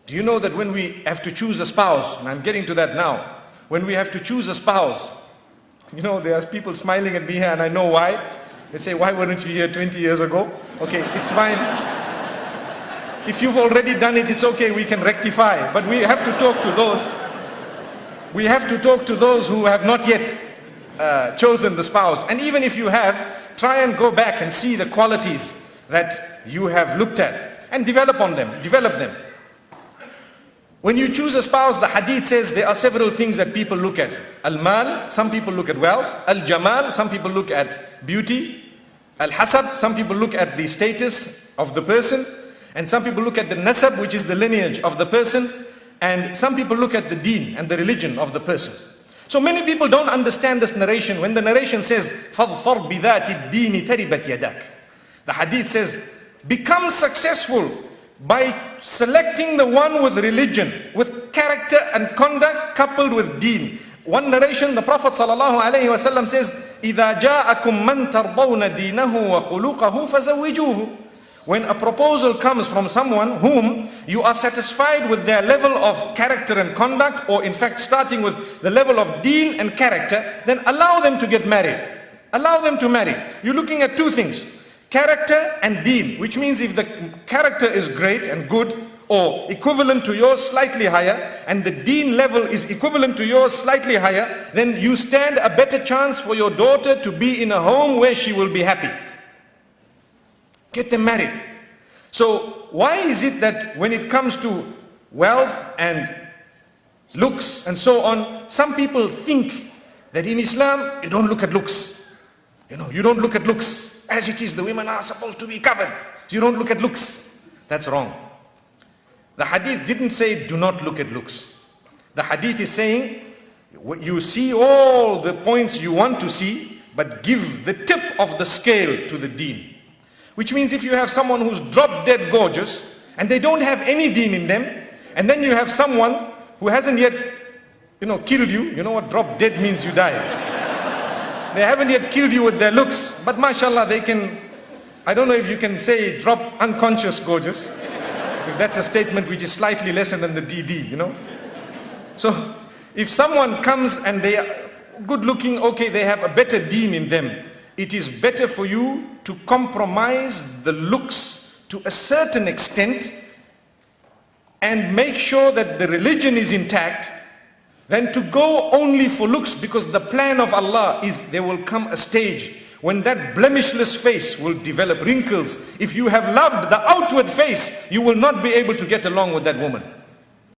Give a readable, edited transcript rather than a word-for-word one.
Do you know that when we have to choose a spouse, and I'm getting to that now, when we have to choose a spouse, you know, there's people smiling at me here and I know why. They say, why weren't you here 20 years ago? Okay, it's fine. If you've already done it, it's okay, we can rectify. But we have to talk to those. We have to talk to those who have not yet chosen the spouse. And even if you have, try and go back and see the qualities that you have looked at and develop on them, develop them. When you choose a spouse, the hadith says there are several things that people look at. Al-mal, some people look at wealth. Al-jamal, some people look at beauty. Al-hasab, some people look at the status of the person. And some people look at the nasab, which is the lineage of the person. And some people look at the deen and the religion of the person. So many people don't understand this narration. When the narration says, فَظْفَرْ بِذَاتِ الدِّينِ تَرِبَتْ يَدَاكَ, the hadith says, become successful by selecting the one with religion, with character and conduct coupled with deen. One narration, the Prophet ﷺ says, إِذَا جَاءَكُمْ مَنْ تَرْضَوْنَ دِينَهُ وَخُلُقَهُ فَزَوِّجُوهُ. When a proposal comes from someone whom you are satisfied with their level of character and conduct, or in fact starting with the level of deen and character, then allow them to get married. Allow them to marry. You're looking at two things. Character and deen, which means if the character is great and good or equivalent to yours, slightly higher, and the deen level is equivalent to yours, slightly higher, then you stand a better chance for your daughter to be in a home where she will be happy. Get them married. So why is it that when it comes to wealth and looks and so on, some people think that in Islam you don't look at looks. You know, you don't look at looks. As it is, the women are supposed to be covered. So you don't look at looks. That's wrong. The hadith didn't say do not look at looks. The hadith is saying you see all the points you want to see, but give the tip of the scale to the deen. Which means if you have someone who's drop dead gorgeous and they don't have any deen in them, and then you have someone who hasn't yet, killed you. You know what drop dead means? You die. They haven't yet killed you with their looks, but mashallah they can, I don't know if you can say drop unconscious gorgeous, if that's a statement which is slightly lesser than the DD, So if someone comes and they are good looking, okay, they have a better deen in them, it is better for you to compromise the looks to a certain extent and make sure that the religion is intact than to go only for looks, because the plan of Allah is there will come a stage when that blemishless face will develop wrinkles. If you have loved the outward face, you will not be able to get along with that woman.